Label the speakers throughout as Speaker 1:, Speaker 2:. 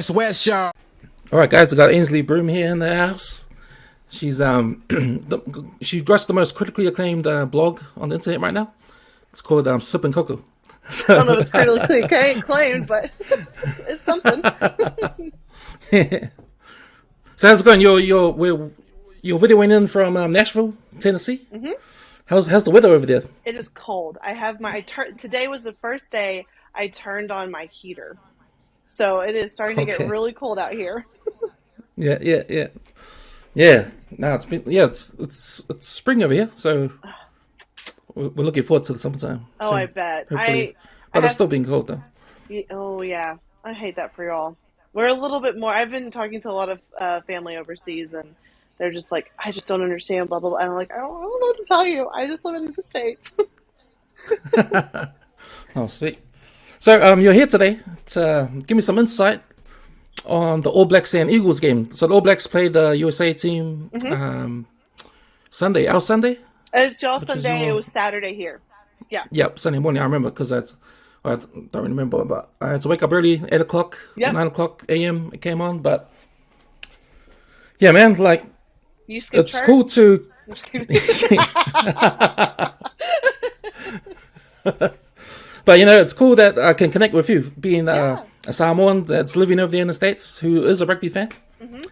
Speaker 1: West, y'all.
Speaker 2: All right, guys, I got Aynsley Broom here in the house. She's she runs the most critically acclaimed blog on the internet right now. It's called Sipping Koko.
Speaker 3: I don't know if it's critically acclaimed, but it's something.
Speaker 2: So how's it going? You're videoing in from Nashville, Tennessee.
Speaker 3: Mm-hmm.
Speaker 2: How's the weather over there?
Speaker 3: It is cold. I have today was the first day I turned on my heater, so it is starting to get really cold out here.
Speaker 2: Yeah. Now it's spring over here, so we're looking forward to the summertime.
Speaker 3: Oh, I bet.
Speaker 2: It's still being cold though.
Speaker 3: Oh yeah, I hate that for y'all. We're a little bit more. I've been talking to a lot of family overseas, and they're just like, I just don't understand, blah blah blah. And I'm like, I don't know what to tell you. I just live in the States.
Speaker 2: Oh, sweet. So you're here today to give me some insight on the All Blacks and Eagles game. So the All Blacks played the USA team Sunday. Our Sunday?
Speaker 3: It's y'all Sunday. It was Saturday here. Yeah.
Speaker 2: Yep, Sunday morning. I remember because I don't remember, but I had to wake up early, 8 o'clock, 9 o'clock a.m. It came on. But yeah, man, like it's cool to. But it's cool that I can connect with you, being a Samoan that's living over there in the States, who is a rugby fan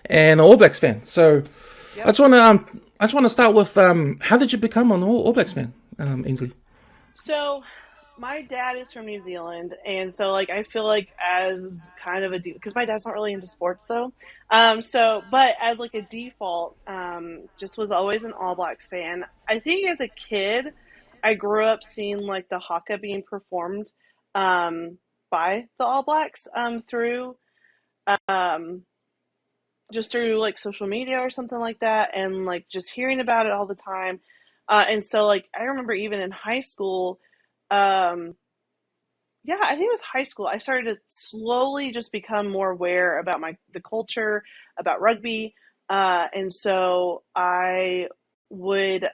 Speaker 2: and an All Blacks fan. So I just want to start with how did you become an All Blacks fan, Aynsley?
Speaker 3: So my dad is from New Zealand, and so I feel like as kind of because my dad's not really into sports though, but as a default, just was always an All Blacks fan. I think as a kid, I grew up seeing the haka being performed by the All Blacks through social media or something like that, and just hearing about it all the time. And so I remember even in high school, I think it was high school, I started to slowly just become more aware about the culture, about rugby, and so I would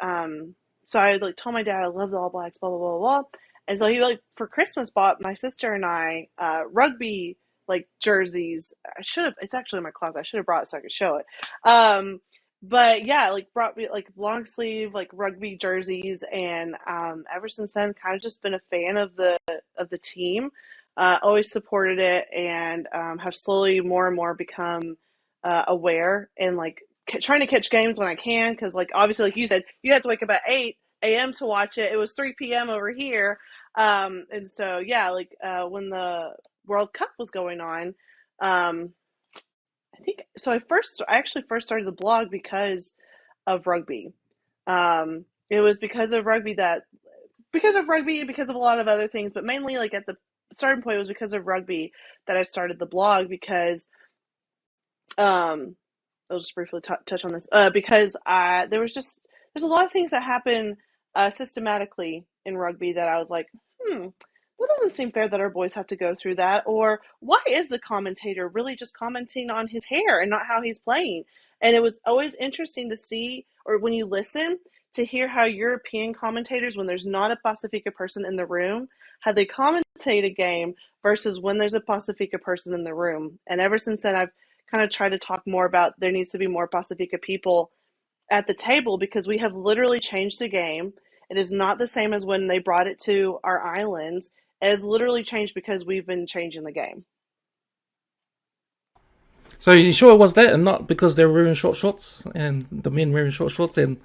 Speaker 3: told my dad I love the All Blacks, blah blah blah blah, and so he for Christmas bought my sister and I rugby jerseys. It's actually in my closet. I should have brought it so I could show it. But yeah, brought me long sleeve rugby jerseys, and ever since then, kind of just been a fan of the team. Always supported it, and have slowly more and more become aware and trying to catch games when I can, because obviously you said, you have to wake up at 8 a.m. to watch it. It was 3 p.m. over here, and so when the World Cup was going on, I think so. I actually first started the blog because of rugby. It was because of rugby and because of a lot of other things, but mainly at the starting point, it was because of rugby that I started the blog, because I'll just briefly touch on this, because there's a lot of things that happen systematically in rugby that I was like, that doesn't seem fair that our boys have to go through that. Or why is the commentator really just commenting on his hair and not how he's playing? And it was always interesting to see, or when you listen, to hear how European commentators, when there's not a Pacifica person in the room, how they commentate a game versus when there's a Pacifica person in the room. And ever since then, I've kind of tried to talk more about there needs to be more Pacifica people at the table, because we have literally changed the game. It is not the same as when they brought it to our islands. It has literally changed because we've been changing the game.
Speaker 2: So you sure it was that, and not because they were wearing short shorts and the men wearing short shorts? And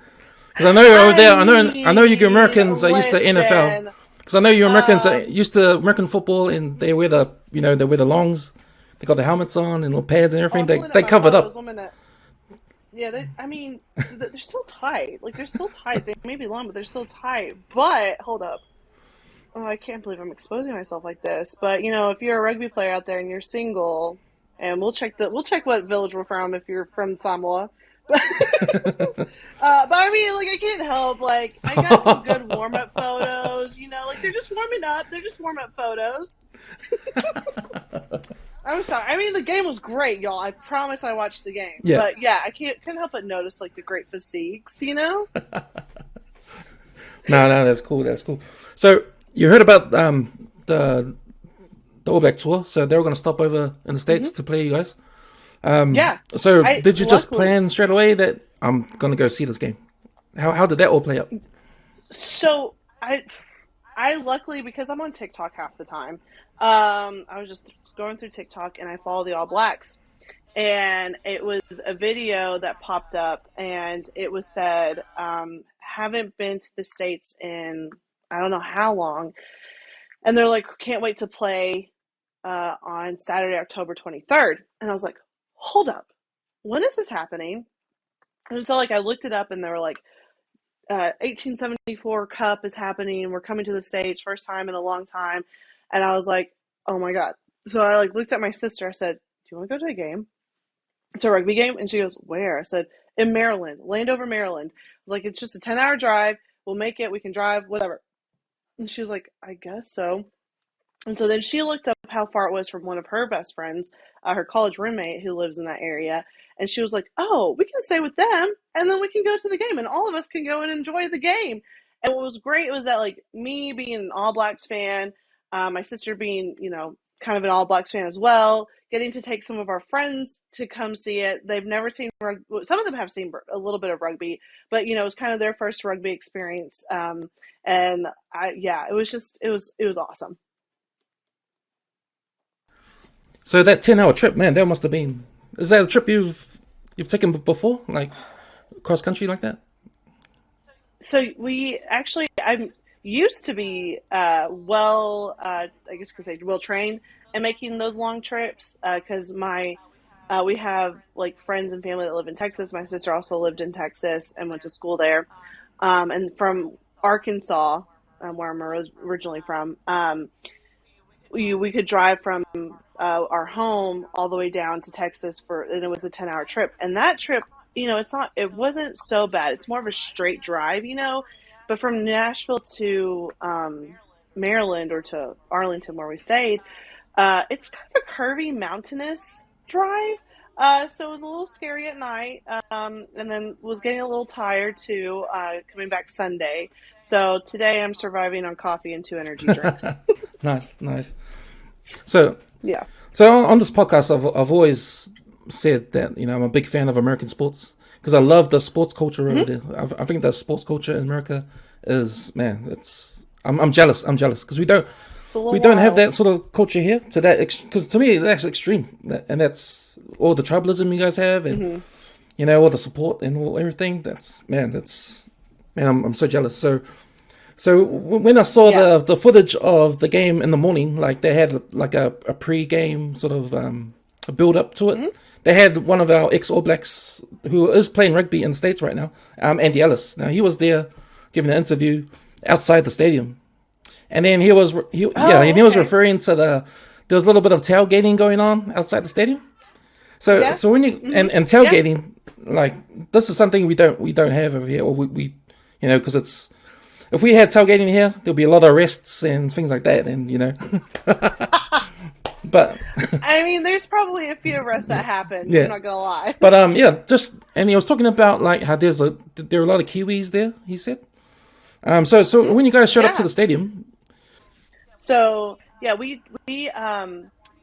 Speaker 2: because I know over there, I know you Americans are used to NFL. Because I know you Americans are used to American football, and they wear the longs. They got the helmets on and little pads and everything. They covered up.
Speaker 3: Yeah, they're still tight. They're still tight. They may be long, but they're still tight. But hold up. Oh, I can't believe I'm exposing myself like this. But if you're a rugby player out there and you're single, and we'll check what village we're from if you're from Samoa. But I mean, I can't help. I got some good warm up photos. They're just warming up. They're just warm up photos. I'm sorry. I mean, the game was great, y'all. I promise I watched the game.
Speaker 2: Yeah.
Speaker 3: But yeah, I couldn't help but notice the great physiques.
Speaker 2: No, that's cool. That's cool. So you heard about the the All Black tour, so they were going to stop over in the States to play you guys.
Speaker 3: Yeah.
Speaker 2: So
Speaker 3: I
Speaker 2: did you just
Speaker 3: luckily
Speaker 2: plan straight away that I'm going to go see this game? How did that all play out?
Speaker 3: so I luckily, because I'm on TikTok half the time, I was just going through TikTok and I follow the All Blacks, and it was a video that popped up, and it was said, haven't been to the States in I don't know how long, and they're like, can't wait to play on Saturday, October 23rd, and I was like, hold up, when is this happening? And so like I looked it up, and they were like, 1874 Cup is happening. We're coming to the States, first time in a long time. And I was like, oh my God. So I like looked at my sister. I said, do you want to go to a game? It's a rugby game. And she goes, where? I said, in Maryland, Landover, Maryland. I was like, it's just a 10-hour drive. We'll make it. We can drive, whatever. And she was like, I guess so. And so then she looked up how far it was from one of her best friends, her college roommate who lives in that area. And she was like, oh, we can stay with them and then we can go to the game and all of us can go and enjoy the game. And what was great was that, like, me being an All Blacks fan, my sister being, kind of an All Blacks fan as well, getting to take some of our friends to come see it. They've never seen rugby. Some of them have seen a little bit of rugby, but, it was kind of their first rugby experience. And it was just, it was awesome.
Speaker 2: So that 10-hour trip, man, that must have been. Is that a trip you've taken before, like cross country like that?
Speaker 3: So I'm used to be I guess you could say well trained in making those long trips because we have like friends and family that live in Texas. My sister also lived in Texas and went to school there, and from Arkansas, where I'm originally from. We could drive from our home all the way down to Texas and it was a 10-hour trip. And that trip, it wasn't so bad. It's more of a straight drive, but from Nashville to Maryland or to Arlington where we stayed, it's kind of a curvy, mountainous drive. So it was a little scary at night, and then was getting a little tired too, coming back Sunday. So today I'm surviving on coffee and 2 energy drinks.
Speaker 2: Nice. So
Speaker 3: Yeah.
Speaker 2: So on this podcast, I've always said that I'm a big fan of American sports because I love the sports culture over there. I think the sports culture in America is, man, I'm jealous. I'm jealous because we don't have that sort of culture here to that because to me that's extreme, and that's all the tribalism you guys have, and all the support and all everything. I'm so jealous. So when I saw the footage of the game in the morning, like they had like a pre-game sort of a build up to it. They had one of our ex-All Blacks who is playing rugby in the States right now, Andy Ellis. Now he was there giving an interview outside the stadium, and then he was referring to there was a little bit of tailgating going on outside the stadium. So when you and tailgating, like this is something we don't have over here, or we because it's. If we had tailgating here, there'll be a lot of arrests and things like that, and But
Speaker 3: I mean, there's probably a few arrests that happened.
Speaker 2: Yeah.
Speaker 3: I'm not gonna lie.
Speaker 2: But and he was talking about like how there are a lot of Kiwis there. He said. So when you guys showed up to the stadium.
Speaker 3: So yeah, we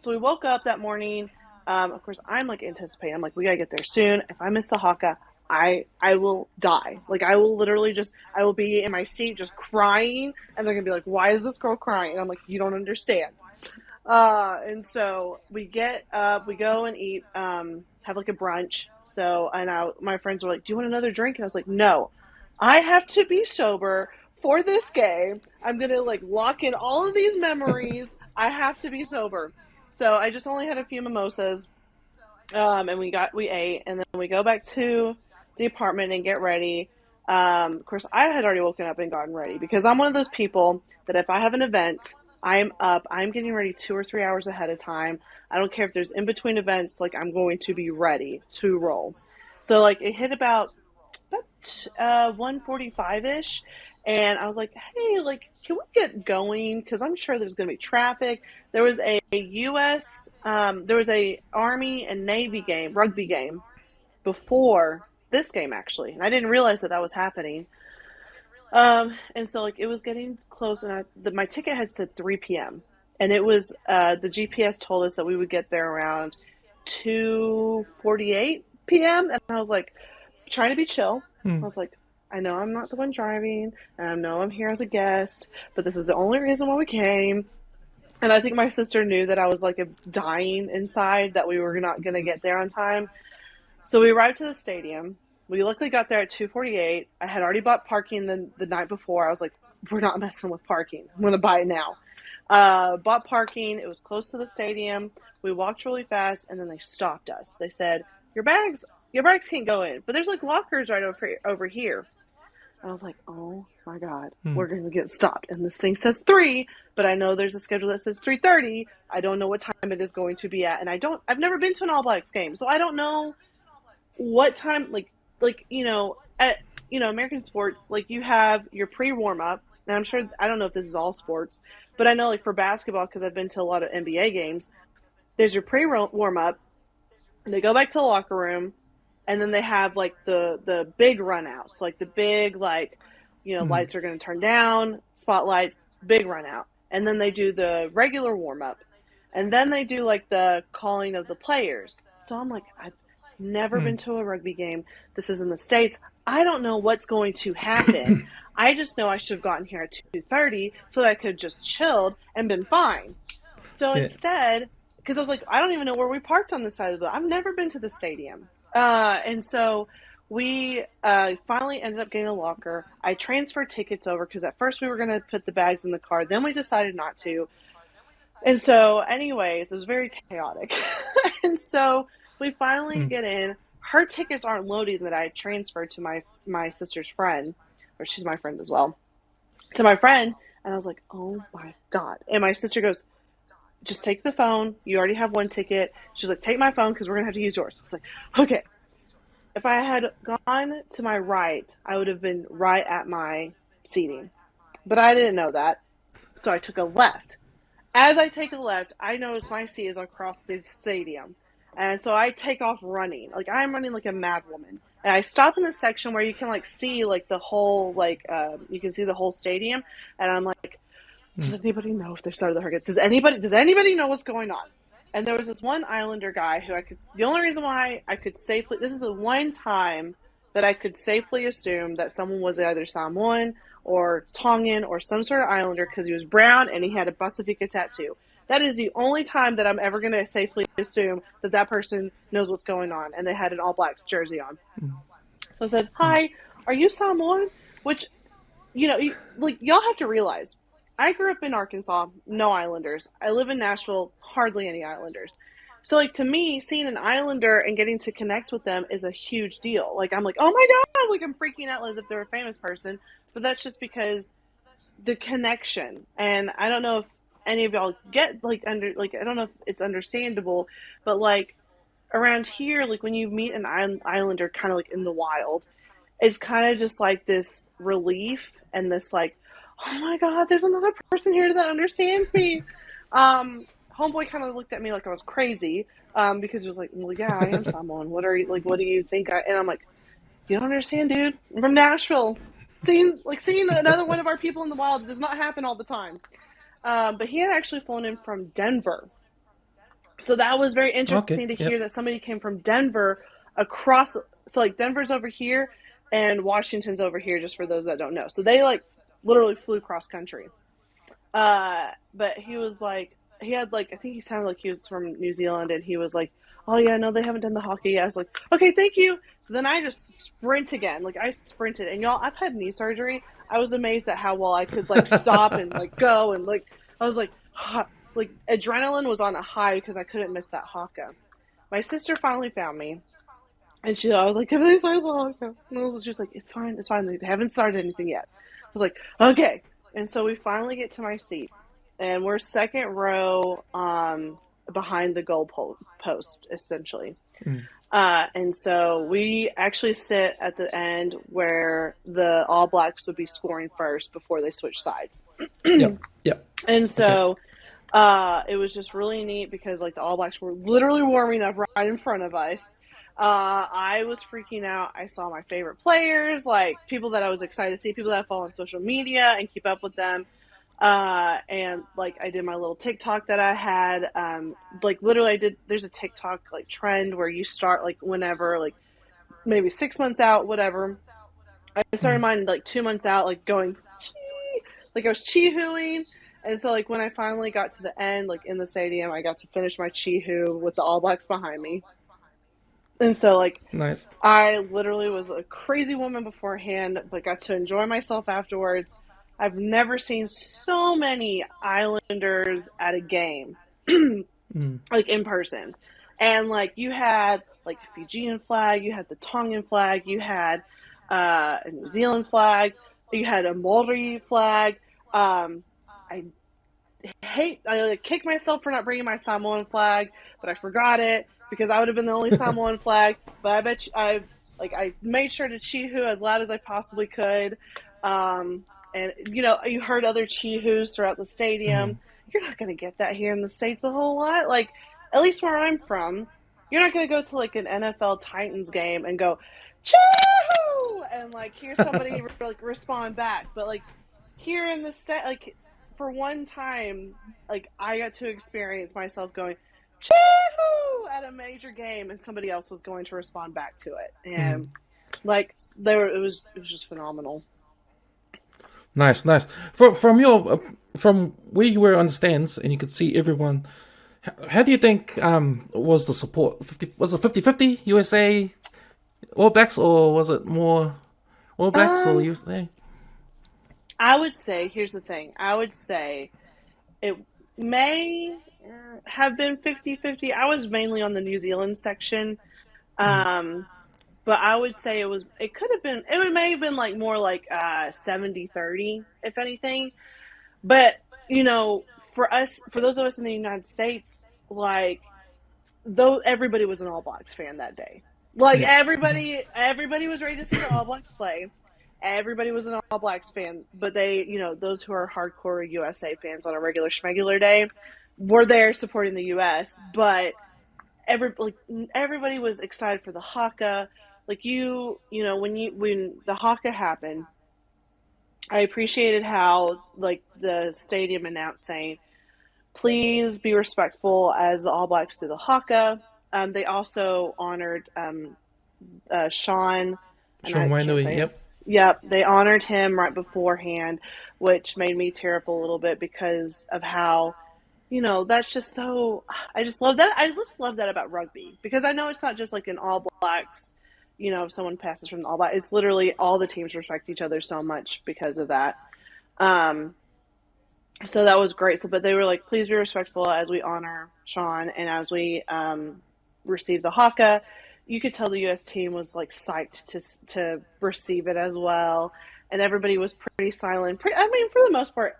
Speaker 3: woke up that morning. Of course, I'm like anticipating. I'm like, we gotta get there soon. If I miss the haka, I will die. Like I will literally I will be in my seat just crying, and they're gonna be like, "Why is this girl crying?" And I'm like, "You don't understand." And so we get up, we go and eat, have like a brunch. So my friends were like, "Do you want another drink?" And I was like, "No, I have to be sober for this game. I'm gonna like lock in all of these memories. I have to be sober." So I just only had a few mimosas, and we ate, and then we go back to the apartment and get ready. Of course, I had already woken up and gotten ready because I'm one of those people that if I have an event, I'm up, I'm getting ready 2 or 3 hours ahead of time. I don't care if there's in between events, like I'm going to be ready to roll. So like it hit about 1:45ish, and I was like, "Hey, like, can we get going? Because I'm sure there's going to be traffic." There was a there was a Army and Navy game, rugby game, before this game actually, and I didn't realize that was happening. And so like it was getting close, and my ticket had said 3 p.m. and it was the GPS told us that we would get there around 2:48 p.m. And I was like, trying to be chill. I was like, I know I'm not the one driving, and I know I'm here as a guest, but this is the only reason why we came. And I think my sister knew that I was like dying inside, that we were not going to get there on time. So we arrived to the stadium. We luckily got there at 2:48. I had already bought parking the night before. I was like, we're not messing with parking. I'm going to buy it now. Bought parking. It was close to the stadium. We walked really fast, and then they stopped us. They said, your bags can't go in, but there's like lockers right over here. And I was like, oh my God, we're going to get stopped. And this thing says 3, but I know there's a schedule that says 3:30. I don't know what time it is going to be at. And I've never been to an All Blacks game, so I don't know what time, at, American sports, like you have your pre-warm up. And I'm sure, I don't know if this is all sports, but I know like for basketball, because I've been to a lot of NBA games, there's your pre-warm up, and they go back to the locker room, and then they have like the big run outs, like the big, lights are going to turn down, spotlights, big run out. And then they do the regular warm up. And then they do like the calling of the players. So I'm like, I've never been to a rugby game. This is in the States. I don't know what's going to happen. I just know I should have gotten here at 2:30 so that I could have just chilled and been fine. So instead, because I was like, I don't even know where we parked on this side of the building. I've never been to the stadium. And so we finally ended up getting a locker. I transferred tickets over because at first we were going to put the bags in the car. Then we decided not to. And so anyways, it was very chaotic. And so we finally get in. Her tickets aren't loading that I transferred to my sister's friend, or she's my friend as well, to my friend. And I was like, oh my God. And my sister goes, just take the phone. You already have one ticket. She's like, take my phone because we're going to have to use yours. I was like, okay. If I had gone to my right, I would have been right at my seating. But I didn't know that. So I took a left. As I take a left, I notice my seat is across the stadium. And so I take off running. Like, I'm running like a mad woman. And I stop in the section where you can, like, see, like, the whole, you can see the whole stadium. And I'm like, does anybody know if they've started the hurricane? Does anybody know what's going on? And there was this one Islander guy who the only reason why I could safely, this is the one time that I could safely assume that someone was either Samoan or Tongan or some sort of Islander, because he was brown and he had a Pasifika tattoo. That is the only time that I'm ever going to safely assume that person knows what's going on. And they had an All Blacks jersey on. So I said, hi, are you Samoan? Which, y'all have to realize, I grew up in Arkansas, no Islanders. I live in Nashville, hardly any Islanders. So, like, to me, seeing an Islander and getting to connect with them is a huge deal. Like, I'm like, oh my God, like, I'm freaking out as if they're a famous person. But that's just because the connection. And I don't know if any of y'all get, I don't know if it's understandable, but, like, around here, like, when you meet an Islander kind of, like, in the wild, it's kind of just, like, this relief and this, like, oh my God, there's another person here that understands me. Homeboy kind of looked at me like I was crazy, because he was like, well, yeah, I am Samoan. What do you think? And I'm like, you don't understand, dude. I'm from Nashville. Seeing another one of our people in the wild does not happen all the time. But he had actually flown in from Denver. So that was very interesting to hear that somebody came from Denver across. So, like, Denver's over here and Washington's over here, just for those that don't know. So they, like, literally flew cross country. But he was like, he had, like, I think he sounded like he was from New Zealand, and he was like, oh yeah, no, they haven't done the hockey yet. I was like, okay, thank you. So then I just sprint again. Like, I sprinted, and y'all, I've had knee surgery. I was amazed at how well I could, like, stop and, like, go, and, like, I was like, like, adrenaline was on a high because I couldn't miss that haka. My sister finally found me, and I was like, have they started the haka? And I was just like, it's fine. They haven't started anything yet. I was like, okay. And so we finally get to my seat, and we're second row behind the goal post, essentially. And so we actually sit at the end where the All Blacks would be scoring first before they switch sides.
Speaker 2: Yep.
Speaker 3: And so it was just really neat because, like, the All Blacks were literally warming up right in front of us. I was freaking out. I saw my favorite players, like people that I was excited to see, people that I follow on social media and keep up with them. And like I did my little TikTok that I had. Like literally, I did. There's a TikTok like trend where you start like whenever, like maybe 6 months out, whatever. I started
Speaker 2: Mm.
Speaker 3: mine like 2 months out, like going chee, like I was chee-hooing. And so like when I finally got to the end, like in the stadium, I got to finish my chee-hoo with the All Blacks behind me. And so like
Speaker 2: Nice.
Speaker 3: I literally was a crazy woman beforehand, but got to enjoy myself afterwards. I've never seen so many Islanders at a game,
Speaker 2: Mm.
Speaker 3: like in person. And like you had like a Fijian flag, you had the Tongan flag, you had a New Zealand flag, you had a Maori flag. I I like, kick myself for not bringing my Samoan flag, but I forgot it because I would have been the only Samoan flag. But I bet you, I made sure to chee-hoo as loud as I possibly could. Um, and you heard other chee-hoos throughout the stadium.
Speaker 2: Mm.
Speaker 3: You're not gonna get that here in the States a whole lot. Like at least where I'm from, you're not gonna go to like an NFL Titans game and go chee-hoo and like hear somebody like respond back. But like here in the set, like for one time, like I got to experience myself going choo at a major game, and somebody else was going to respond back to it,
Speaker 2: Mm.
Speaker 3: and like it was just phenomenal.
Speaker 2: Nice, nice. From where you were on the stands and you could see everyone. How do you think was the support? 50, was it 50-50 USA All Blacks, or was it more All Blacks or
Speaker 3: Um,
Speaker 2: USA?
Speaker 3: I would say here's the thing. I would say it may have been 50-50. I was mainly on the New Zealand section.
Speaker 2: Mm.
Speaker 3: Um, but I would say it could have been it may have been like more like 70-30 if anything. But for those of us in the United States, like though everybody was an All Blacks fan that day. Like
Speaker 2: Yeah.
Speaker 3: everybody was ready to see the All Blacks play. Everybody was an All Blacks fan, but those who are hardcore USA fans on a regular schmegular day were there supporting the US, but everybody was excited for the haka. Like when the haka happened, I appreciated how like the stadium announced saying, "Please be respectful as the All Blacks do the haka." They also honored Sean, and
Speaker 2: Sean
Speaker 3: I can't
Speaker 2: Wainui,
Speaker 3: say it.
Speaker 2: yep.
Speaker 3: Yep, they honored him right beforehand, which made me tear up a little bit because of how that's just so. I just love that. I just love that about rugby because I know it's not just like an All Blacks. If someone passes from the All Blacks, it's literally all the teams respect each other so much because of that. Um, so that was great. So, but they were like, please be respectful as we honor Sean and as we receive the haka. You could tell the U.S. team was like psyched to receive it as well, and everybody was pretty silent. I mean, for the most part,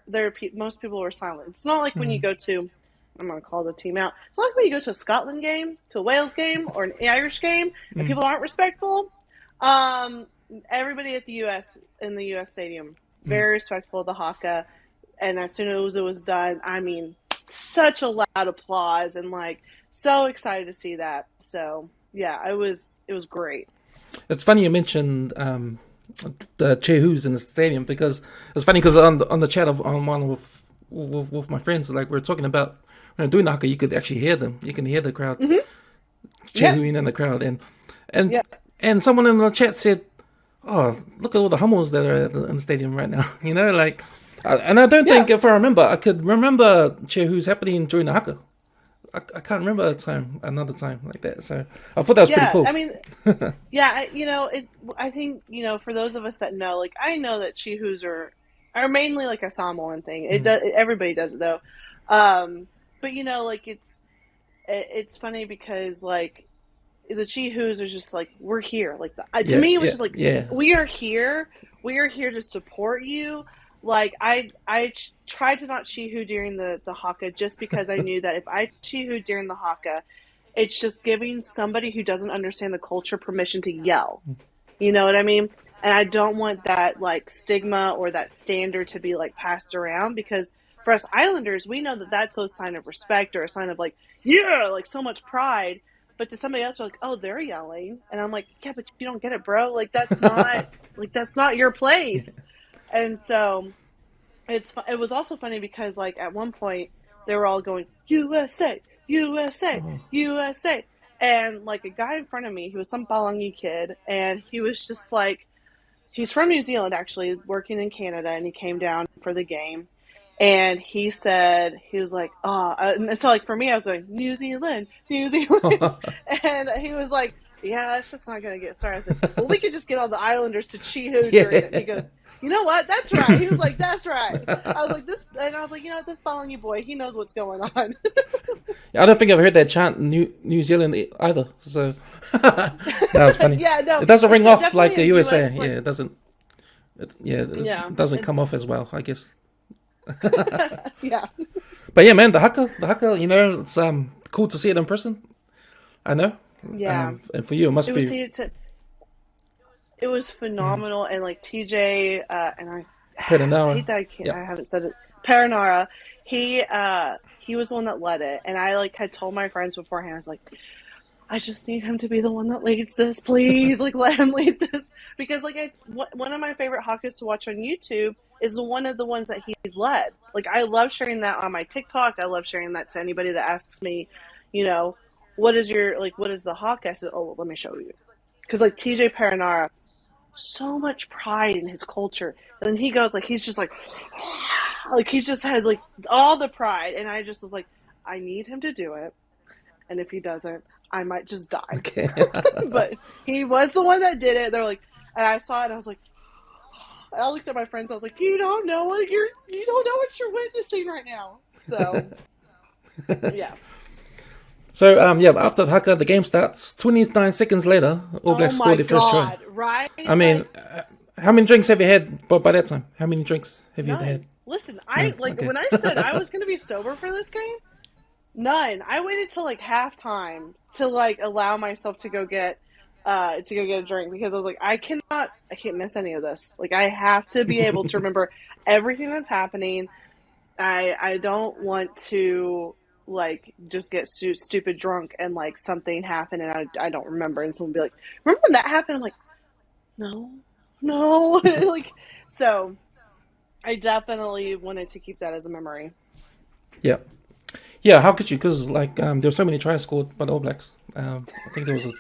Speaker 3: most people were silent. It's not like when you
Speaker 2: Mm.
Speaker 3: go to, I'm gonna call the team out. It's not like when you go to a Scotland game, to a Wales game, or an Irish game, and
Speaker 2: Mm.
Speaker 3: people aren't respectful. Um, Everybody at the U.S. in the U.S. stadium
Speaker 2: Mm.
Speaker 3: very respectful of the haka, and as soon as it was done, I mean, such a loud applause and like so excited to see that. So yeah, it was great.
Speaker 2: It's funny you mentioned the Chehus in the stadium because it's funny because on the chat on one with my friends, like we are talking about doing the haka, you could actually hear them. You can hear the crowd
Speaker 3: Mm-hmm. Yep.
Speaker 2: Chehuing in the crowd, and
Speaker 3: Yep.
Speaker 2: and someone in the chat said, "Oh, look at all the Hummels that are in the stadium right now." Like, and I don't think
Speaker 3: Yeah.
Speaker 2: if I remember, I could remember Chehu's happening during the haka. I can't remember another time like that. So I thought that was pretty
Speaker 3: Yeah. I
Speaker 2: cool.
Speaker 3: mean, yeah. It. I think for those of us that know, like I know that Chihus are mainly like a Samoan thing. It
Speaker 2: Mm.
Speaker 3: does. Everybody does it though. But like it's funny because like the Chihus are just like we're here. Like to
Speaker 2: Yeah,
Speaker 3: me, it was
Speaker 2: yeah,
Speaker 3: just like
Speaker 2: yeah.
Speaker 3: we are here. We are here to support you. Like I tried to not Chihu during the haka just because I knew that if I Chihu during the haka, it's just giving somebody who doesn't understand the culture permission to yell. You know what I mean? And I don't want that like stigma or that standard to be like passed around because for us Islanders, we know that that's a sign of respect or a sign of like, yeah, like so much pride. But to somebody else, they're like, oh, they're yelling. And I'm like, yeah, but you don't get it, bro. Like, that's not your place. And so it was also funny because like at one point they were all going USA, USA,
Speaker 2: Oh.
Speaker 3: USA, and like a guy in front of me, he was some Palangi kid, and he was just like, he's from New Zealand actually, working in Canada, and he came down for the game, and he said he was like, oh, and so like for me, I was like New Zealand, New Zealand, and he was like, yeah, that's just not gonna get started. I said, well, we could just get all the Islanders to cheehoo during it. And he
Speaker 2: Yeah.
Speaker 3: goes, you know what? That's right. He was like, that's right. I was like, this, and I was like, you know what? This Palangi boy, he knows what's going on.
Speaker 2: I don't think I've heard that chant in New Zealand either. So that was funny.
Speaker 3: Yeah, no,
Speaker 2: It doesn't ring
Speaker 3: it's
Speaker 2: off like
Speaker 3: definitely
Speaker 2: the
Speaker 3: a
Speaker 2: USA.
Speaker 3: U.S.
Speaker 2: Yeah,
Speaker 3: like,
Speaker 2: it doesn't.
Speaker 3: yeah,
Speaker 2: It doesn't
Speaker 3: it,
Speaker 2: come off as well, I guess.
Speaker 3: yeah,
Speaker 2: But yeah, man, the haka, it's cool to see it in person. I know.
Speaker 3: yeah.
Speaker 2: And for you, it must
Speaker 3: It was
Speaker 2: be.
Speaker 3: see it was phenomenal, and like TJ and
Speaker 2: Paid an
Speaker 3: I
Speaker 2: hour.
Speaker 3: hate that I can't,
Speaker 2: Yeah.
Speaker 3: I haven't said it. Paranara, he was the one that led it, and I like had told my friends beforehand. I was like, I just need him to be the one that leads this, please. Like, let him lead this because like one of my favorite hawkers to watch on YouTube is one of the ones that he's led. Like, I love sharing that on my TikTok. I love sharing that to anybody that asks me, you know, what is the hawk? I said, oh, well, let me show you because like TJ Paranara, so much pride in his culture. And then he goes like he's just like he just has like all the pride, and I just was like, I need him to do it, and if he doesn't, I might just die.
Speaker 2: Okay.
Speaker 3: But he was the one that did it. They're like, and I saw it, and I was like, I looked at my friends. I was like, you don't know what you're witnessing right now. So yeah.
Speaker 2: So yeah, after the haka, the game starts. 29 seconds later, All
Speaker 3: Oh
Speaker 2: Blacks score
Speaker 3: my
Speaker 2: their first try.
Speaker 3: God! Right?
Speaker 2: I mean,
Speaker 3: Like
Speaker 2: how many drinks have you had by that time? How many drinks have you had?
Speaker 3: none. Listen, I
Speaker 2: None.
Speaker 3: like
Speaker 2: Okay.
Speaker 3: when I said I was going to be sober for this game. None. I waited till like halftime to like allow myself to go get a drink because I was like, I can't miss any of this. Like I have to be able to remember everything that's happening. I don't want to like just get stupid drunk and like something happened and I don't remember and someone be like, remember when that happened? I'm like, no, no, like so. I definitely wanted to keep that as a memory.
Speaker 2: Yeah. Yeah, how could you? Because like there were so many tries scored by the All Blacks. I think there was a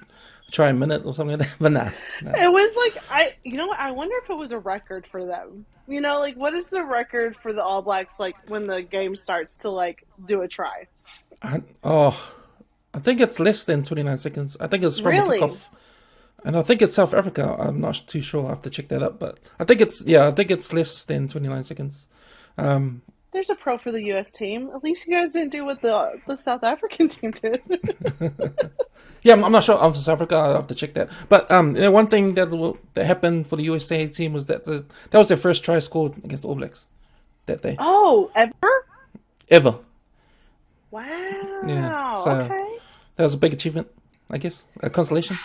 Speaker 2: try a minute or something like that. But nah, nah.
Speaker 3: It was like you know what? I wonder if it was a record for them. You know, like what is the record for the All Blacks like when the game starts to like do a try?
Speaker 2: Oh, I think it's less than 29 seconds. I think it's from the
Speaker 3: Really?
Speaker 2: kickoff, and I think it's South Africa. I'm not too sure. I have to check that up, but I think it's less than 29 seconds. Um,
Speaker 3: There's a pro for the U.S. team. At least you guys didn't do what the South African team did.
Speaker 2: yeah, I'm not sure. I'm from South Africa. I have to check that. But one thing that happened for the USA team was that was their first try scored against the All Blacks that day
Speaker 3: Oh, ever?
Speaker 2: ever. Yeah,
Speaker 3: Wow.
Speaker 2: so
Speaker 3: Okay.
Speaker 2: that was a big achievement, I guess, a consolation.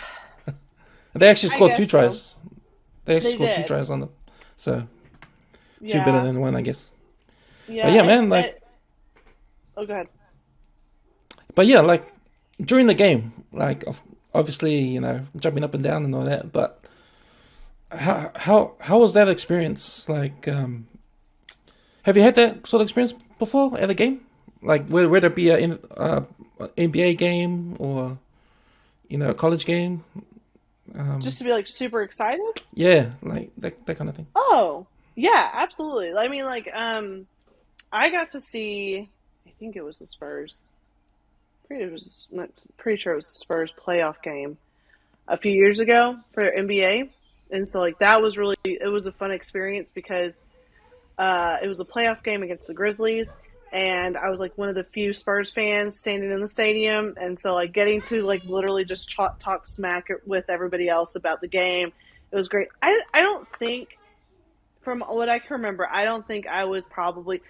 Speaker 2: They actually
Speaker 3: I
Speaker 2: scored two
Speaker 3: guess so.
Speaker 2: tries. They actually
Speaker 3: They
Speaker 2: scored two
Speaker 3: did.
Speaker 2: tries on them, so two better
Speaker 3: Yeah.
Speaker 2: than one, I guess. But
Speaker 3: Yeah.
Speaker 2: yeah, man, like,
Speaker 3: Oh, go ahead.
Speaker 2: but yeah, like during the game, like obviously, jumping up and down and all that. But how was that experience? Like, have you had that sort of experience before at a game? Like, whether it be a NBA game or a college game?
Speaker 3: Just to be like super excited.
Speaker 2: Yeah, like that kind of thing.
Speaker 3: Oh, yeah, absolutely. I mean, like, I got to see. I think it was the Spurs. Pretty sure it was the Spurs playoff game a few years ago for NBA, and so like that was really it was a fun experience because it was a playoff game against the Grizzlies, and I was like one of the few Spurs fans standing in the stadium, and so like getting to like literally just talk smack with everybody else about the game. It was great. I don't think from what I can remember, I don't think I was probably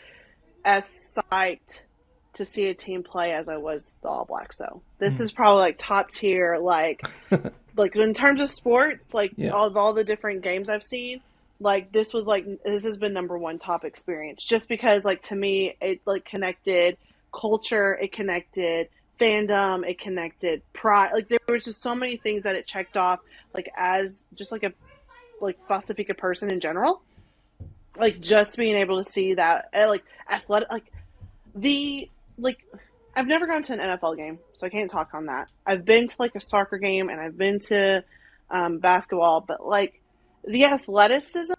Speaker 3: as psyched to see a team play as I was the All Blacks. So this
Speaker 2: Mm.
Speaker 3: is probably like top tier, like in terms of sports, like
Speaker 2: Yeah.
Speaker 3: all the different games I've seen. Like this has been number one top experience just because like to me it like connected culture, it connected fandom, it connected pride. Like there was just so many things that it checked off like as just like a like Pacifica person in general. like just being able to see that, like athletic, like the like I've never gone to an NFL game, so I can't talk on that. I've been to like a soccer game and I've been to basketball, but like the athleticism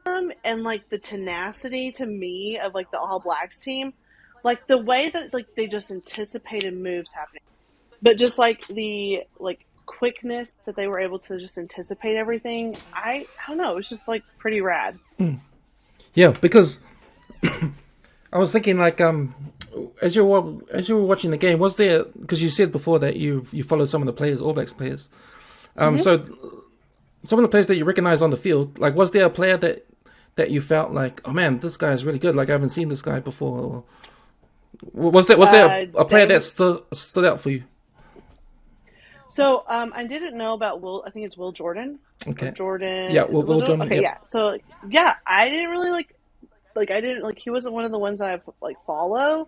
Speaker 3: and like the tenacity to me of like the All Blacks team, like the way that like they just anticipated moves happening, but just like the like quickness that they were able to just anticipate everything. I don't know, it was just like pretty rad.
Speaker 2: Yeah, because I was thinking like as you were watching the game, was there, because you said before that you followed some of the players, All Blacks players.
Speaker 3: Hmm.
Speaker 2: So some of the players that you recognize on the field, like was there a player that you felt like, oh man, this guy is really good, like I haven't seen this guy before? Or was there a player that
Speaker 3: Dave.
Speaker 2: stood out for you?
Speaker 3: So I didn't know about Will. I think it's Will Jordan or
Speaker 2: Okay.
Speaker 3: Jordan.
Speaker 2: Yeah,
Speaker 3: Is it Will
Speaker 2: Will
Speaker 3: Jordan?
Speaker 2: John.
Speaker 3: Okay,
Speaker 2: Yep.
Speaker 3: yeah. So yeah, I didn't really like I didn't like he wasn't one of the ones that I like follow,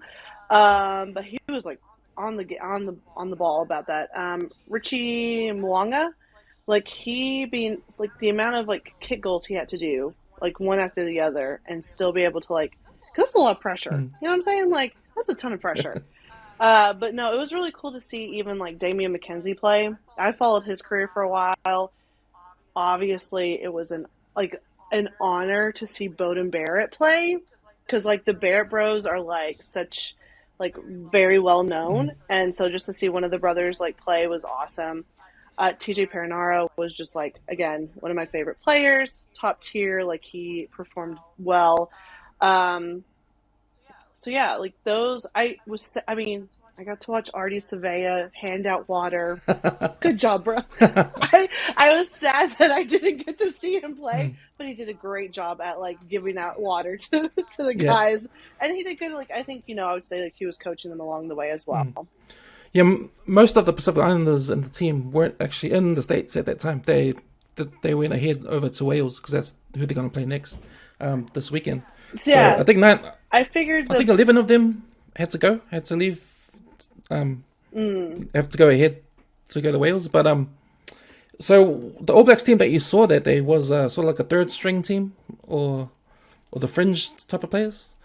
Speaker 3: but he was like on the ball about that. Richie Mwanga, like he being like the amount of like kick goals he had to do like one after the other and still be able to like, 'cause that's a lot of pressure.
Speaker 2: Mm.
Speaker 3: You know what I'm saying? Like that's a ton of pressure. But no, it was really cool to see even like Damian McKenzie play. I followed his career for a while. Obviously, it was like an honor to see Bowden Barrett play because like the Barrett Bros are like such like very well known, and so just to see one of the brothers like play was awesome. TJ Perinaro was just like again one of my favorite players, top tier. Like he performed well. Um, so yeah, like those, I mean, I got to watch Artie Savea hand out water. Good job, bro. I was sad that I didn't get to see him play, but he did a great job at like giving out water to the
Speaker 2: Yeah.
Speaker 3: guys, and he did good. Like I think I would say like he was coaching them along the way as well.
Speaker 2: Yeah, most of the Pacific Islanders and the team weren't actually in the States at that time. They went ahead over to Wales because that's who they're going to play next this weekend.
Speaker 3: So
Speaker 2: So
Speaker 3: yeah, I figured
Speaker 2: I think
Speaker 3: the
Speaker 2: 11 of them had to leave, have to go ahead to go to Wales. But so the All Blacks team that you saw that day was sort of like a third string team, or the fringe type of players,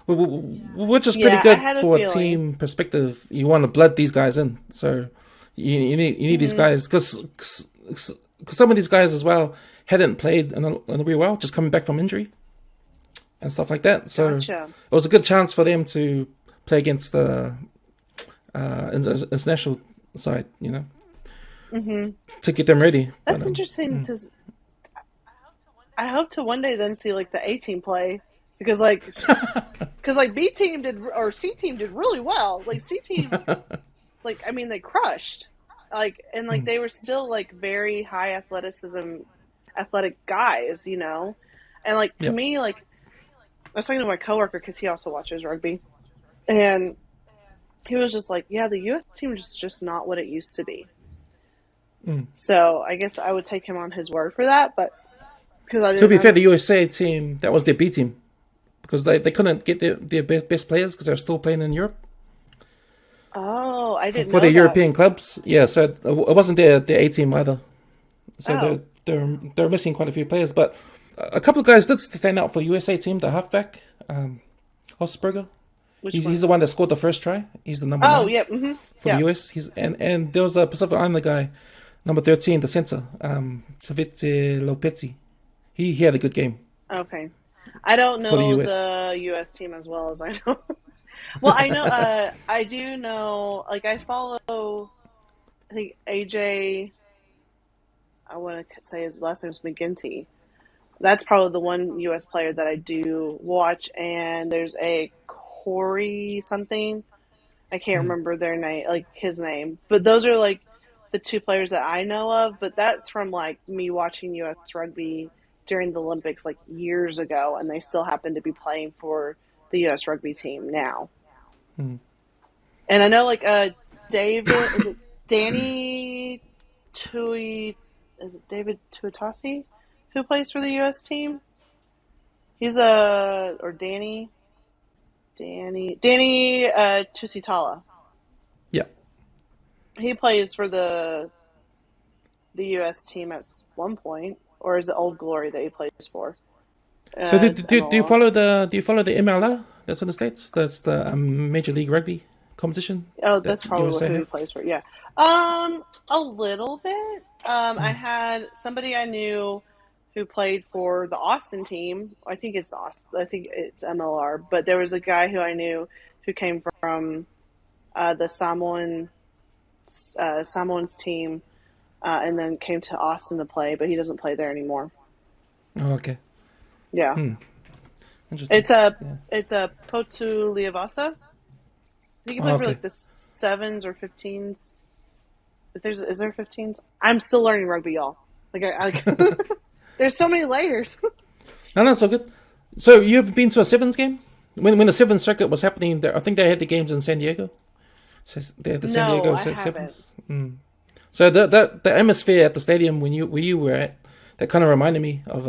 Speaker 2: which is pretty
Speaker 3: yeah, I
Speaker 2: good
Speaker 3: had a
Speaker 2: for a
Speaker 3: feeling.
Speaker 2: team perspective. You want to blood these guys in, so you need these
Speaker 3: Hmm.
Speaker 2: guys because some of these guys as well hadn't played in a wee while, just coming back from injury and stuff like that. So it
Speaker 3: Gotcha.
Speaker 2: was a good chance for them to play against the international side,
Speaker 3: Hmm.
Speaker 2: to get them ready. But
Speaker 3: That's interesting. I hope to one day then see like the A team play because like B team did or C team did really well. Like C team, like I mean they crushed, like and like they were still like very high athletic guys, and like to
Speaker 2: yep.
Speaker 3: me like I was talking to my coworker because he also watches rugby, and he was just like, yeah, the U.S. team is just not what it used to be. So I guess I would take him on his word for that, but because I
Speaker 2: To
Speaker 3: didn't,
Speaker 2: be
Speaker 3: I
Speaker 2: fair, the
Speaker 3: don't.
Speaker 2: USA team, that was their B team because they couldn't get their best players because they're still playing in Europe
Speaker 3: Oh, I didn't
Speaker 2: for their
Speaker 3: know that.
Speaker 2: European clubs. Yeah, so it wasn't their A team either. So
Speaker 3: Oh,
Speaker 2: they're missing quite a few players, but a couple of guys did stand out for the USA team. The halfback, Hosberger.
Speaker 3: which
Speaker 2: He's
Speaker 3: one?
Speaker 2: the one that scored the first try. He's the number
Speaker 3: Oh,
Speaker 2: 9
Speaker 3: yeah, mm-hmm,
Speaker 2: for the
Speaker 3: yeah.
Speaker 2: US. And there was a Pacific Islander guy, number 13, the center, Savite Lopetzi. He had a good game
Speaker 3: Okay. I don't
Speaker 2: for the
Speaker 3: know
Speaker 2: US.
Speaker 3: the U.S. team as well as I know. Well, I know. I do know. Like, I follow. I think AJ. I want to say his last name's McGinty. That's probably the one U.S. player that I do watch. And there's a Corey something. I can't remember their name, like his name. But those are like the two players that I know of. But that's from like me watching U.S. rugby during the Olympics like years ago, and they still happen to be playing for the U.S. rugby team now. And I know like David, is it Danny Tui? Is it David Tuatasi who plays for the U.S. team? He's a or Danny Tusitala.
Speaker 2: Yeah.
Speaker 3: He plays for the U.S. team at one point, or is it Old Glory that he plays for?
Speaker 2: So
Speaker 3: It's
Speaker 2: do you
Speaker 3: MLR.
Speaker 2: follow the MLR that's in the States? That's the Major League Rugby competition
Speaker 3: Oh,
Speaker 2: that
Speaker 3: that's probably
Speaker 2: USA
Speaker 3: who he
Speaker 2: have.
Speaker 3: plays for. Yeah. A little bit. I
Speaker 2: Mm.
Speaker 3: had somebody I knew who played for the Austin team. I think it's Austin. I think it's MLR. But there was a guy who I knew who came from the Samoans team, and then came to Austin to play. But he doesn't play there anymore.
Speaker 2: Oh, okay.
Speaker 3: Yeah.
Speaker 2: Hmm. Interesting.
Speaker 3: It's a
Speaker 2: Yeah.
Speaker 3: it's a Potu Liavasa. I think he
Speaker 2: Oh,
Speaker 3: played for
Speaker 2: okay.
Speaker 3: like the sevens or 15s. If there's is there 15s? I'm still learning rugby, y'all. There's so many layers.
Speaker 2: No, no, it's all good. So you've been to a sevens game when the sevens circuit was happening there? I think they had the games in San Diego. So they had the San
Speaker 3: No,
Speaker 2: Diego
Speaker 3: I haven't.
Speaker 2: sevens. Mm. So the atmosphere at the stadium when you were at, that kind of reminded me of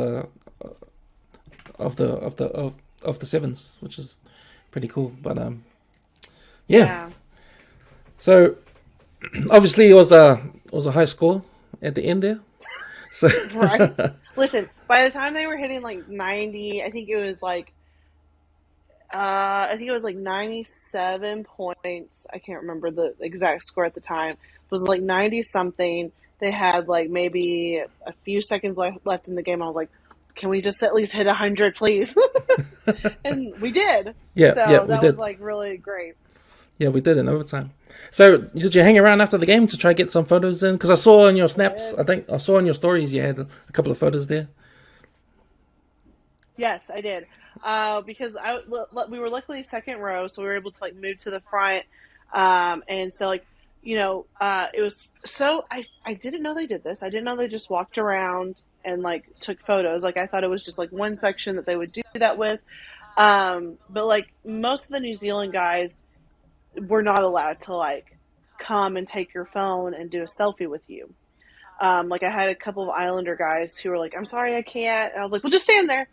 Speaker 2: the sevens, which is pretty cool. But yeah.
Speaker 3: Yeah,
Speaker 2: So obviously it was a high score at the end there. So
Speaker 3: right. Listen, by the time they were hitting like 90, I think it was like 97 points. I can't remember the exact score at the time. It was like 90 something. They had like maybe a few seconds left in the game. I was like, can we just at least hit 100, please? And we did.
Speaker 2: yeah,
Speaker 3: So
Speaker 2: we
Speaker 3: that was
Speaker 2: did.
Speaker 3: like really great.
Speaker 2: Yeah, we did in overtime. So did you hang around after the game to try to get some photos in? Because I saw on your
Speaker 3: I
Speaker 2: snaps,
Speaker 3: did.
Speaker 2: I think I saw on your stories you had a couple of photos there.
Speaker 3: Yes, I did. Because we were luckily second row, so we were able to like move to the front. And so like it was so I didn't know they did this. I didn't know they just walked around and like took photos. Like I thought it was just like one section that they would do that with. But like most of the New Zealand guys were not allowed to like come and take your phone and do a selfie with you. Like I had a couple of Islander guys who were like, "I'm sorry, I can't," and I was like, "Well, just stand there,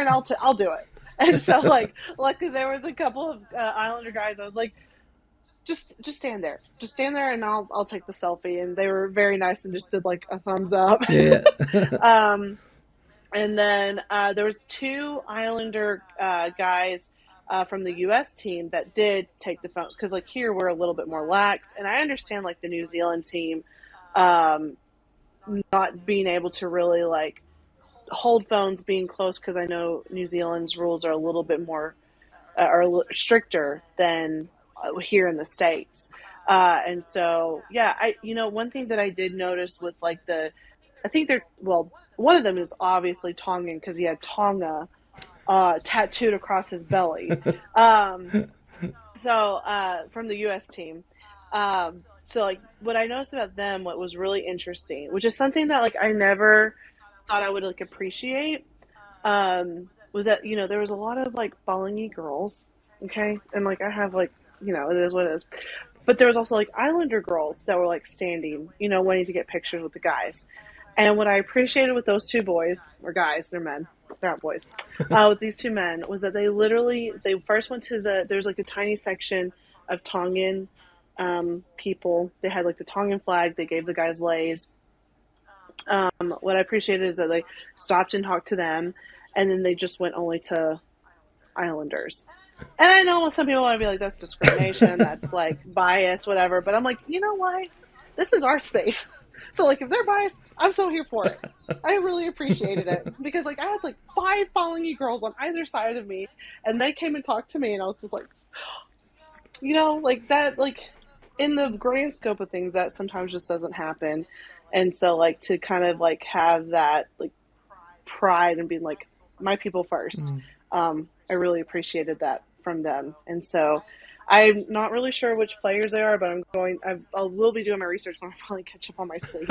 Speaker 3: and I'll do it." And so like, luckily there was a couple of Islander guys. I was like, just stand there, and I'll take the selfie. And they were very nice and just did like a thumbs up.
Speaker 2: Yeah.
Speaker 3: um, and then there was two Islander guys from the U.S. team that did take the phones because like here we're a little bit more lax, and I understand like the New Zealand team. Um, not being able to really like hold phones being close because I know New Zealand's rules are a little bit more stricter than here in the States. And so yeah, I one thing that I did notice with like I think they're well, one of them is obviously Tongan because he had Tonga tattooed across his belly. Um, from the U.S. team. So like what I noticed about them, what was really interesting, which is something that like I never thought I would like appreciate, was that there was a lot of like Balinese girls, okay, and like I have like it is what it is, but there was also like Islander girls that were like standing, wanting to get pictures with the guys. And what I appreciated with those two boys, or guys, they're men, they're not boys, with these two men was that they first went to there's like a tiny section of Tongan people. They had like the Tongan flag. They gave the guys leis. What I appreciated is that they stopped and talked to them, and then they just went only to Islanders. And I know some people want to be like, that's discrimination, that's like bias, whatever. But I'm like, you know what? This is our space. So like, if they're biased, I'm so here for it. I really appreciated it because like I had like 5 Balinese girls on either side of me, and they came and talked to me, and I was just like, like that, like in the grand scope of things, that sometimes just doesn't happen. And so like to kind of like have that like pride and being like my people first.
Speaker 2: Mm.
Speaker 3: I really appreciated that from them. And so I'm not really sure which players they are, but I will be doing my research when I finally catch up on my sleep.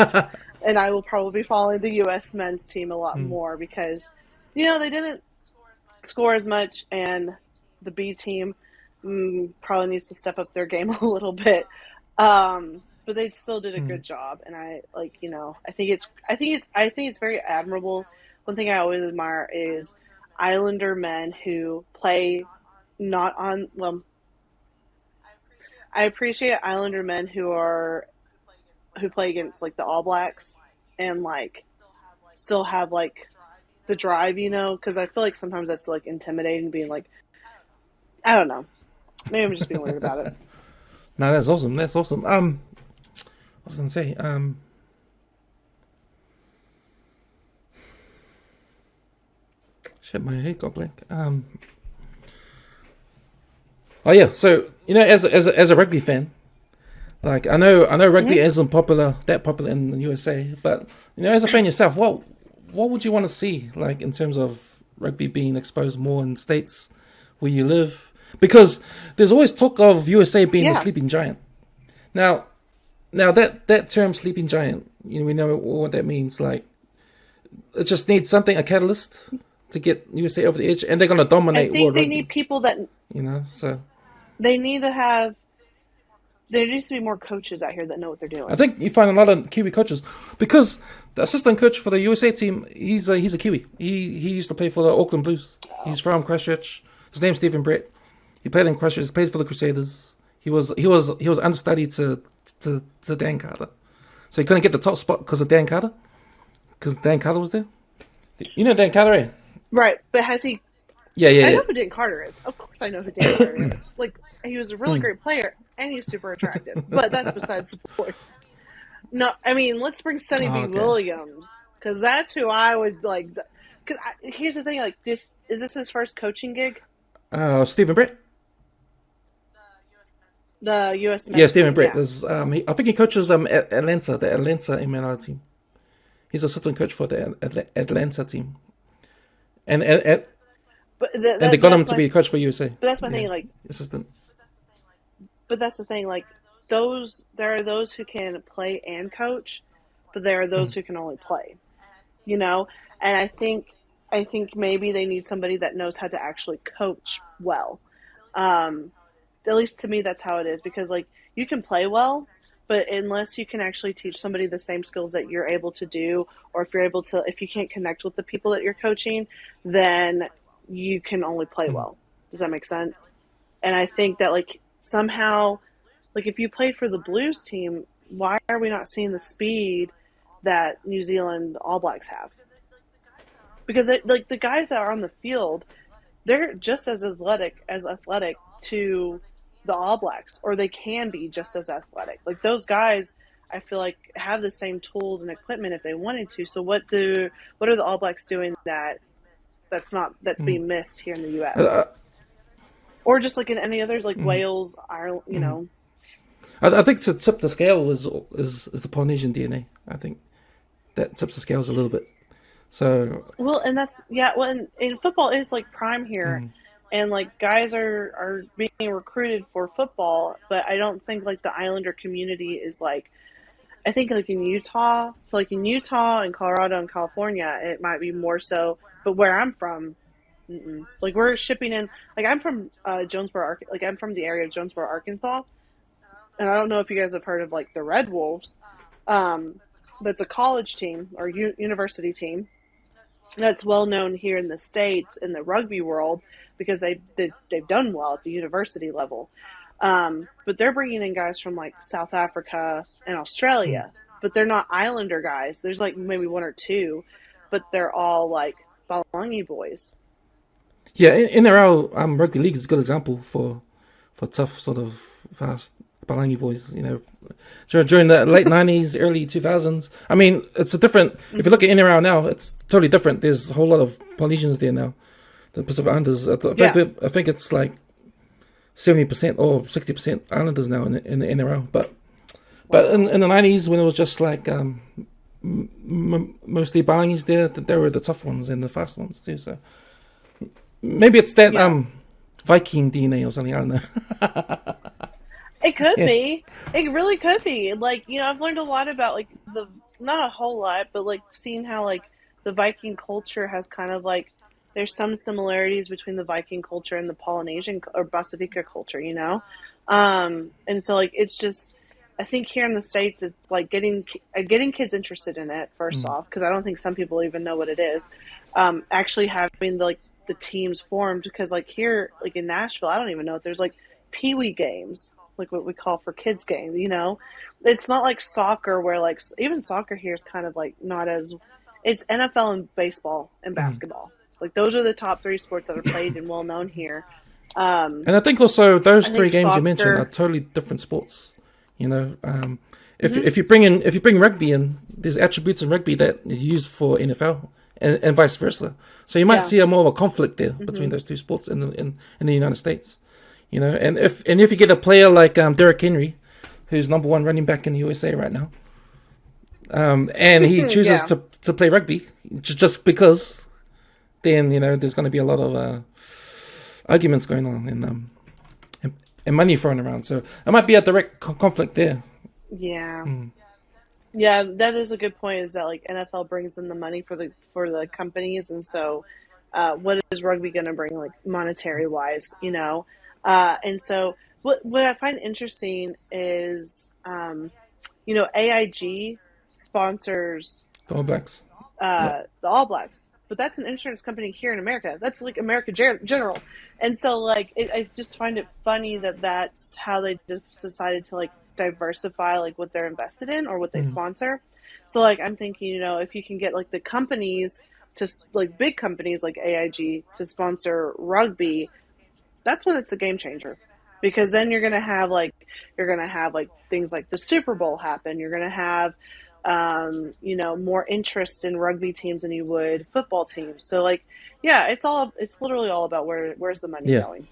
Speaker 3: And I will probably be following the U.S. men's team a lot
Speaker 2: Mm.
Speaker 3: more because, they didn't score as much, and the B team probably needs to step up their game a little bit. But they still did a
Speaker 2: Mm.
Speaker 3: good job, and I like I think it's very admirable. One thing I always admire is Islander men who play not on well. I appreciate Islander men who play against like the All Blacks and like still have like the drive, because I feel like sometimes that's like intimidating, being like, I don't know. Maybe I'm just being weird about it.
Speaker 2: No, that's awesome. That's awesome. I was gonna say, shit, my head got blank. Oh yeah. So as a rugby fan, like I know rugby isn't that popular in the USA, but as a fan yourself, what would you want to see, like in terms of rugby being exposed more in states where you live? Because there's always talk of USA being the sleeping giant. Now that term sleeping giant, we know what that means. Like, it just needs a catalyst to get USA over the edge, and they're going to dominate
Speaker 3: I think
Speaker 2: world
Speaker 3: they
Speaker 2: rugby.
Speaker 3: need people that
Speaker 2: So
Speaker 3: they need to have. There needs to be more coaches out here that know what they're doing.
Speaker 2: I think you find a lot of Kiwi coaches, because the assistant coach for the USA team, he's a Kiwi. He used to play for the Auckland Blues. He's from Christchurch. His name's Stephen Brett. He played in Christchurch. He played for the Crusaders. He was understudy to Dan Carter, so he couldn't get the top spot because of Dan Carter. Because Dan Carter was there. You know Dan Carter, eh?
Speaker 3: Right, but has he?
Speaker 2: Yeah.
Speaker 3: I know who Dan Carter is. Of course, I know who Dan Carter is. Like, he was a really great player, and he's super attractive. But that's besides the point. No, I mean, let's bring Sonny B. Williams, because that's who I would like. Here's the thing: like, is this his first coaching gig?
Speaker 2: Stephen Brett.
Speaker 3: The U.S.
Speaker 2: Yeah, Stephen Brett.
Speaker 3: Yeah.
Speaker 2: I think he coaches the Atlanta MLR team. He's assistant coach for the Atlanta team, and they got him to be a coach for USA.
Speaker 3: But that's my thing, like
Speaker 2: assistant.
Speaker 3: But that's the thing, like there are those who can play and coach, but there are those who can only play. And I think maybe they need somebody that knows how to actually coach well. At least to me, that's how it is, because like you can play well, but unless you can actually teach somebody the same skills that you're able to do, or if you can't connect with the people that you're coaching, then you can only play well. Does that make sense? And I think that like somehow, like if you played for the Blues team, why are we not seeing the speed that New Zealand All Blacks have? Because like the guys that are on the field, they're just as athletic to the All Blacks, or they can be just as athletic. Like those guys, I feel like have the same tools and equipment if they wanted to. So what are the All Blacks doing that's being missed here in the U.S. Or just like in any other, like Wales, Ireland,
Speaker 2: I think to tip the scale is the Polynesian DNA. I think that tips the scales a little bit. So and football is like prime here. And like guys are being recruited for football, but I don't think like the Islander community is like. I think like in Utah, and Colorado and California, it might be more so. But where I'm from, like we're shipping in. Like I'm from Jonesboro, like I'm from the area of Jonesboro, Arkansas, and I don't know if you guys have heard of like the Red Wolves, but it's a college team or university team that's well known here in the States in the rugby world, because they've done well at the university level. But they're bringing in guys from like South Africa and Australia, but they're not Islander guys. There's like maybe one or two, but they're all like Balangi boys. Yeah, NRL rugby league is a good example for tough, sort of fast Balangi boys. During the late 90s, early 2000s. I mean, it's a different. If you look at NRL now, it's totally different. There's a whole lot of Polynesians there now. The Pacific Islanders. I think it's like 70% or 60% Islanders now in the NRL. But in the 90s, when it was just like mostly Balangis there, they were the tough ones and the fast ones too. So maybe it's that Viking DNA or something. I don't know.
Speaker 3: It could be. It really could be. Like, I've learned a lot about like not a whole lot, but like seeing how like the Viking culture has kind of like, there's some similarities between the Viking culture and the Polynesian or Pacifica culture, and so like it's just, I think here in the States it's like getting kids interested in it first off, because I don't think some people even know what it is. Actually having the teams formed, because like here, like in Nashville, I don't even know if there's like peewee games, like what we call for kids game. It's not like soccer where like even soccer here is kind of like not as. It's NFL and baseball and basketball. Like those are the top three sports that are played and well known here.
Speaker 2: And I think also those
Speaker 3: I
Speaker 2: three
Speaker 3: think
Speaker 2: games you mentioned are
Speaker 3: soccer.
Speaker 2: totally different sports. You know, if you bring rugby in, there's attributes in rugby that are used for NFL and vice versa. So you might
Speaker 3: Yeah.
Speaker 2: see a more of a conflict there between those two sports in the United States. You know, and if you get a player like Derrick Henry, who's number one running back in the USA right now, and he chooses
Speaker 3: Yeah.
Speaker 2: to play rugby just because, then there's going to be a lot of arguments going on and money thrown around. So it might be a direct conflict there.
Speaker 3: Yeah. Yeah, that is a good point. Is that like NFL brings in the money for the companies, and so what is rugby going to bring, like monetary wise, And so what I find interesting is, AIG sponsors
Speaker 2: The All Blacks. Yep.
Speaker 3: the All Blacks, but that's an insurance company here in America. That's like America General, and so like I just find it funny that that's how they decided to like diversify like what they're invested in or what they sponsor. So like I'm thinking, if you can get like the companies to like big companies like AIG to sponsor rugby, that's when it's a game changer. Because then you're gonna have like things like the Super Bowl happen. You're gonna have more interest in rugby teams than you would football teams. So like, yeah, it's literally all about where's the money
Speaker 2: Yeah.
Speaker 3: going.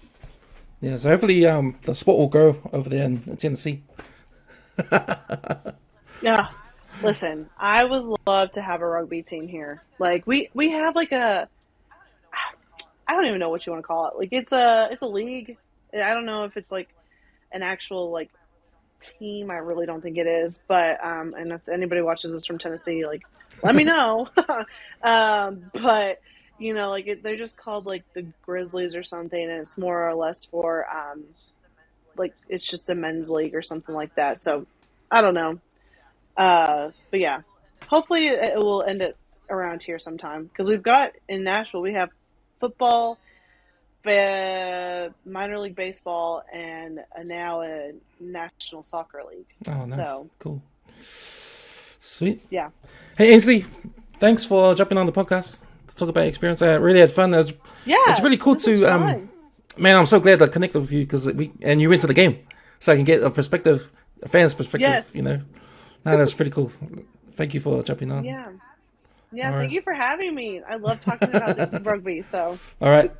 Speaker 2: Yeah. So hopefully the sport will grow over there in Tennessee.
Speaker 3: Yeah. Listen, I would love to have a rugby team here. Like we have like I don't even know what you want to call it. Like it's a league. I don't know if it's like an actual like team. I really don't think it is. But and if anybody watches this from Tennessee, like let me know. But like they're just called like the Grizzlies or something, and it's more or less for like it's just a men's league or something like that. So I don't know. But yeah, hopefully it will end it around here sometime because we've got in Nashville we have football, minor league baseball, and now a national soccer league.
Speaker 2: Oh, nice.
Speaker 3: So
Speaker 2: Cool. Sweet.
Speaker 3: yeah,
Speaker 2: Hey, Aynsley, thanks for jumping on the podcast to talk about your experience. I really had fun. It's really cool
Speaker 3: this was
Speaker 2: to
Speaker 3: fun.
Speaker 2: man, I'm so glad I connected with you because you went to the game, so I can get a fan's perspective.
Speaker 3: Yes.
Speaker 2: No, that's pretty cool. Thank you for jumping on.
Speaker 3: Yeah.
Speaker 2: All
Speaker 3: Thank
Speaker 2: right.
Speaker 3: you for having me. I love talking about the rugby. So
Speaker 2: All right.